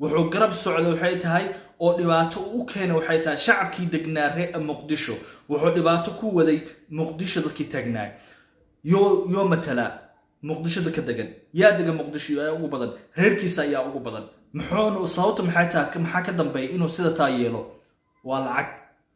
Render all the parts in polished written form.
wuxuu garab socdo waxay tahay oo dhibaato u keenay waxay tahay shacabkii degnaa reer Muqdisho wuxuu dhibaato ku waday Muqdisho dadkii tagnaa yo matala Muqdisho dadka degan yaa degan Muqdisho ayaa ugu badan reerkiisa ayaa ugu badan maxuu sababta maxaa ka dambeeyay inuu sida taa yeelo waa lacag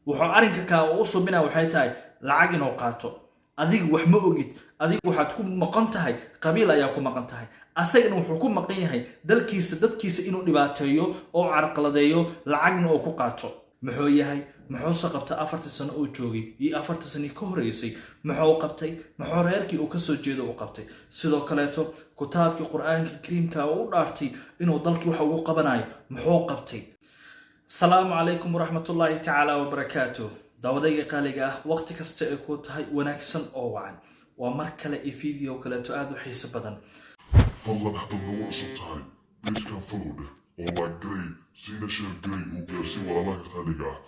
wuxuu arinka ka u subina waxay tahay lacag inuu qaato adigu wax ma ogid adigu waxaad ku maqan tahay qabiil ayaa ku maqan tahay asagana wuxuu ku maqan yahay dalkiisa dadkiisa inuu dhibaateeyo oo carqaladeeyo lacagna oo ku qaato muxuu yahay muxuu qabtay 4 sano oo joogay iyo 4 sano ka horeysay muxuu qabtay muxuu reerkii uu ka soo jeedo uu qabtay sidoo kaleeto kitaabkii quraanka kariimka uu dhaartay inuu dalkii wax ugu qabanayo muxuu qabtay salaamu calaykum waraxmatullaahi tacaala wabarakaatuh dawadayga qaaliga ah waqti kasta ee ku tahay wanaagsan oo wacan waa mar kale ee video kaleeto aad u xiiso badan fadlan hadda nagu cusub tahay page-kan follow dheh oo like garay siina share garay uu gaarsiin walaalaha qaaliga ah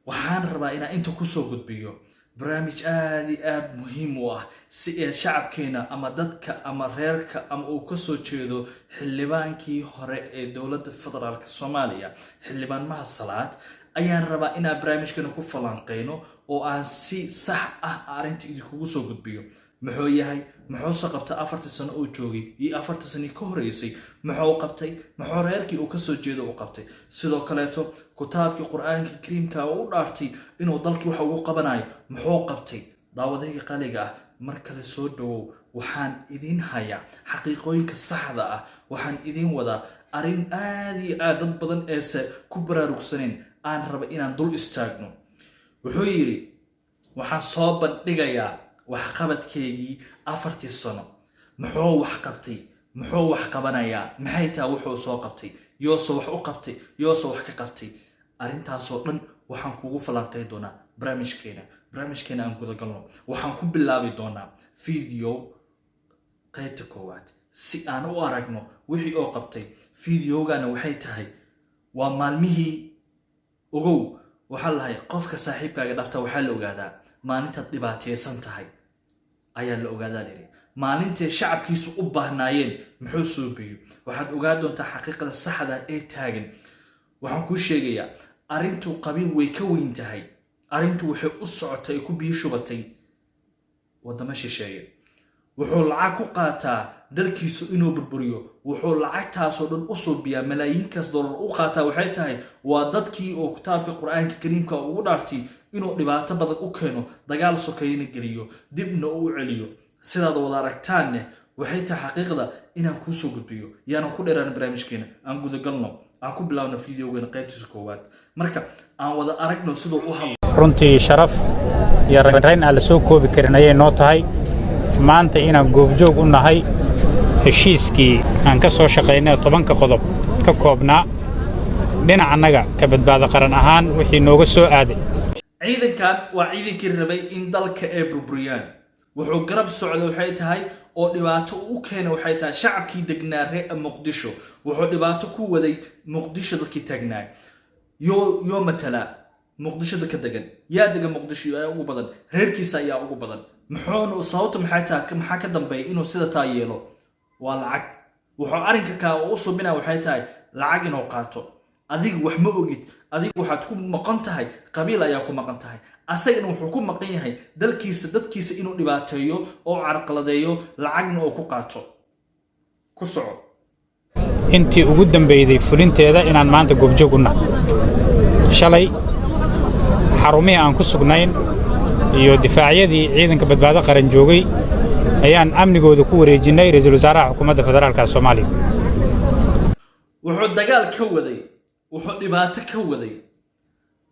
waxaan rabaa inaan inta ku soo gudbiyo barnaamij aad muhiim u ah si ay shacabkeena ama dadka ama reerka ama uu ka soo jeedo xildhibaankii hore ee dawladda federaalka Soomaaliya xildhibaan Mahad Salaad ayaan rabaa inaan barnaamijkan ku falanqeyno oo aan si sax ah arinta idinku soo gudbiyo muxuu yahay muxuu qabtay 4 sano oo joogay iyo 4 sano ka horeysay muxuu qabtay muxuu reerkii uu ka soo jeedo uu qabtay sidoo kaleeto kitaabkii quraanka kariimka uu dhaartay inuu dalkii wax ugu qabanayo muxuu qabtay daawadayga qaaliga ah mar kale soo dhawow waxaan idin hayaa xaqiiqooyinka saxda ah waxaan idin wadaa arin aad iyo aad dad badan ee ku baraarugsaneen aan raba inaan dul istaagno wuxuu yiri waxaan soo bandhigayaa wax qabadkeegii 4 sano muxuu wax qabtay muxuu wax qabanayaa maxay taa wuxuu soo qabtay yoosoo wax u qabtay yoosoo wax ka qabtay arintaas oo dhan waxaan kugu falanqeyn doonaa barnaamijkeena aan guda galno waxaan ku bilaabi doonaa video qaybta koowaad si aan u aragno wixii oo qabtay videogana waxay tahay waa maalmihii ogow waxa la hayaa qofka saaxiibkaaga dhabta waxa la ogaadaa maalinta dhibaataysan tahay ayaa la ogaadaa leeyahay maalintii shacabkiisu u baahnaayeen muxuu soo biyo waxaad ogaa doontaa xaqiiqada saxda ee taagan waxaan ku sheegayaa arintu qabiil way ka weyn tahay arintu waxay u socotay ku biyo shubatay wadama shisheeye wuxuu lacag ku qaataa dalkiisu inuu burburiyo wuxuu lacagtaas oo dhan u soo biyaa malaayiinkaas dollar u qaataa waxay tahay waa dadkii oo kitaabka quraanka kariimka ugu dhaartay inuu dhibaato badan u keeno dagaal sokeeyna galiyo dibna u celiyo sidaad wada aragtaan waxay tahay xaqiiqada inaan ku soo gudbiyo yaana ku dheeraan barnaamijkeena aan guda galno aan ku bilaawno videogeena qaybtiisa koowaad marka aan wada aragno sidoo u hadlo runtii sharaf iyo rayn aan la soo koobi karin ayay noo tahay maanta inaan goobjoog u nahay heshiiskii aan ka soo shaqeynay 10 qodob ka koobnaa dhinaca annaga ka badbaado qaran ahaan wixii nooga soo aaday ciidankan waa ciidankii rabay in dalka ay burburiyaan wuxuu garab socdo waxay tahay oo dhibaato u keenay waxay tahay shacabkii degnaa reer Muqdisho wuxuu dhibaato ku waday Muqdisho dadkii tagnaa yo matala Muqdisho dadka degan yaa degan Muqdisho ayaa ugu badan reerkiisa ayaa ugu badan muxuu sababta maxaa ka dambeeyay inuu sida taa yeelo waa lacag wuxuu arinka ka u subina waxay tahay lacag inuu qaato adigu wax ma ogid adigu waxaad ku maqan tahay qabiil ayaa ku maqan tahay asagana wuxuu ku maqan yahay dalkiisa dadkiisa inuu dhibaateeyo oo carqaladeeyo lacagna oo ku qaato ku soco intii ugu dambeeyay fulinteeda inaan maanta goobjoog u nahay shalay xarumihii aan ku sugnayn iyo difaacyadii ciidanka badbaado qaran joogay ayaan amnigooda ku wareejinay ra'iisul wasaaraha xukuumadda federaalka Soomaaliya wuxuu dagaal ka waday wuxuu dhibaato ka waday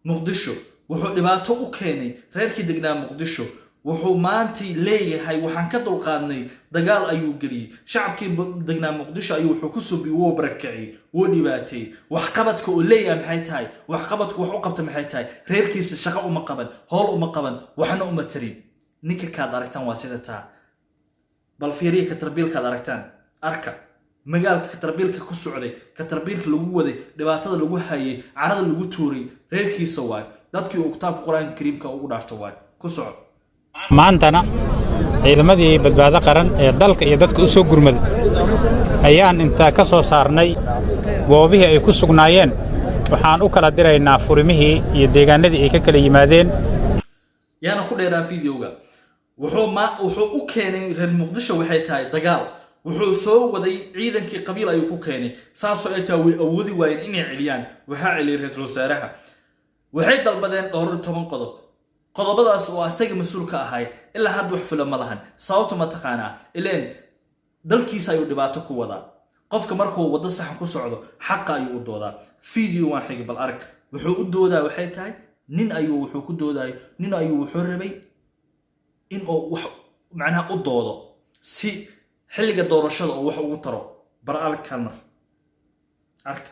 Muqdisho wuxuu dhibaato u keenay reerkii degnaa Muqdisho wuxuu maantay leeyahay waxaan ka dulqaadnay dagaal ayuu galiyay shacabkii degnaa Muqdisho ayuu wuxuu ku soo biyo barakacay wuu dhibaatay wax qabadka oo leeyahay maxay tahay wax qabadku wax u qabta maxay tahay reerkiisa shaqo uma qaban hool uma qaban waxna uma tarin ninka ka aragtaan waa sida taa bal fiiriye ka tarbiilka aragtaan arka magaalka ka tarbiilka ku socday ka tarbiilka lagu waday dhibaatada lagu hayay carada lagu tuuray reerkiisa waay dadkii uu kitaabka quraanka kariimka ugu dhaarto waay ku soco maantana ciidamadii badbaado qaran ee dalka iyo dadka u soo gurmaday ayaan intaa ka soo saarnay goobihii ay ku sugnaayeen waxaan u kala diraynaa furimihii iyo deegaanadii ay ka kala yimaadeen yaana ku dheeraa fiidiyowga wuxuu u keenay reer muqdisho waxay tahay dagaal wuxuu soo waday ciidankii qabiil ayuu ku keenay saasoo ay tahay way awoodi waayeen inay celiyaan waxaa celiyay ra'iisul wasaaraha waxay dalbadeen dhowr 10 qodob qodobadaas oo asaga mas'uul ka ahay ilaa had wax fula ma lahan sababta ma taqaanaa ileen dalkiisa ayuu dhibaato ku wadaa qofka markuu wada sax ku socdo xaq ayuu u doodaa video waan xig bal arag wuxuu u doodaa waxay tahay nin ayuu wuxuu ku dooday nin ayuu wuxuu rabay in uu wax macnaha u doodo si xilliga doorashada oo wax ugu taro baraal kalmar ark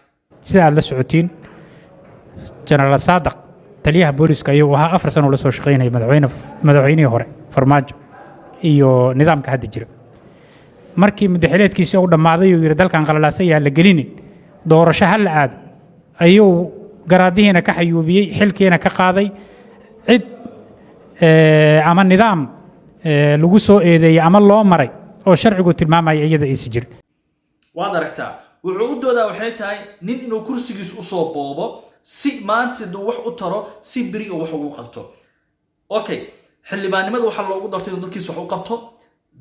sida aad la socotiin General Saadaq taliyaha booliska ayuu ahaa 4 sano la soo shaqeynay madaxweynihii hore farmaajo iyo nidaamka hadda jira markii madaxweynaadkiisa uu dhamaaday uu yiri dalkan qalalaasay la gelinin doorasho hal aad ayuu garaadihiina ka xayuubiyay xilkiina ka qaaday cid ama nidaam lagu soo eedeeyay ama loo maray oo sharcigu tilmaamay iyada ay sijir waad aragtaa wuxuu u doodaa waxay tahay nin inuu kursigiis u soo boobo si maanta duu wax u taro si biri oo wax ugu qabto okay xildhibaanimada waxa loogu dartay in dadkiisa wax u qabto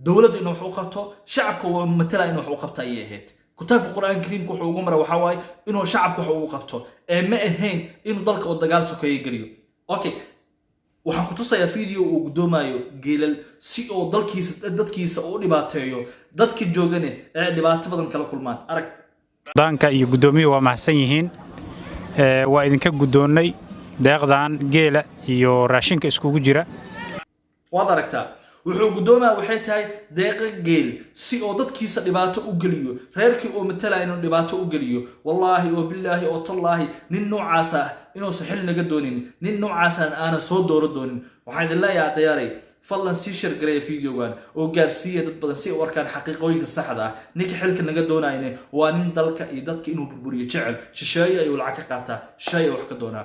dawladda inuu wax u qabto shacabka oo matala inuu wax u qabto ay ahayd kitaabka quraanka kariimka wuxuu ugu maray waxa waay inuu shacabka wax ugu qabto ee ma ahayn inuu dalka oo dagaal sokeeyo galiyo okay waxaan ku tusayaa video uu gudoomayo geelal si oo dadkiisa u dhibaateeyo dadkii joogane ee dhibaato badan kala kulmaan arag danka iyo gudoomiye waa mahsan yihiin waa idinka gudoonay deeqdan geela iyo raashinka iskugu jira waad aragtaa wuxuu gudoomaa waxay tahay deeqa geel si oo dadkiisa dhibaato u galiyo reerkii oo matala inuu dhibaato u galiyo wallahi oo billahi oo tallahi nin noocaas ah inuu saxil naga doonin nin noocaas aan soo dooro doonin waxaan ilaahay qiyaaray fadlan si share gareey videogan oo gaarsiiya dad badan si warkaan xaqiiqooyinka saxda ah ninka xilka naga doonayna waa nin dalka iyo dadka inuu burburiyo jecel shisheeye ayuu lacag ka qaataa shay wax ka doonaa